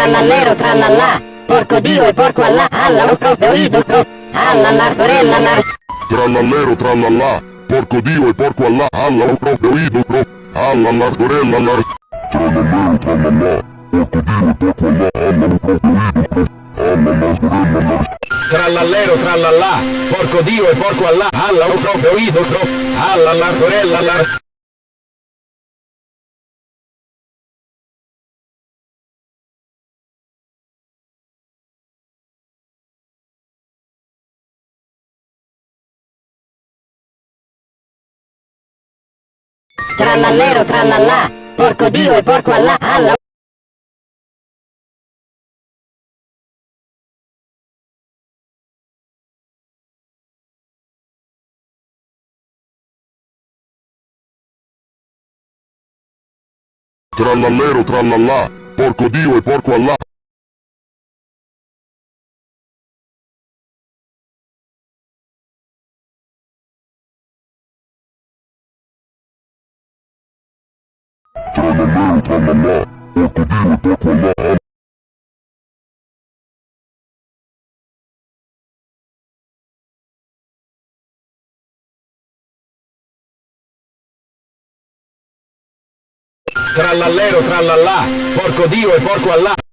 trallallero, trallallà, porco Dio e porco Allah, alla ho proprio ido, alla l'artorella, Trallallero trallallà, porco Dio e porco Allah, alla ho proprio ido, alla l'artorella, Trallallero trallallà, porco Dio e porco Allah, alla ho proprio ido, alla l'artorella, Trallallero trallallà, porco Dio e porco Allah, alla ho proprio ido, alla l'artorella, trallallero, trallallà, porco Dio e porco Allah, alla Trallallero trallallà, porco Dio e porco Allah. Trallallero trallallà, porco Dio e porco Allah. Trallallero trallallà, porco Dio e porco Allah.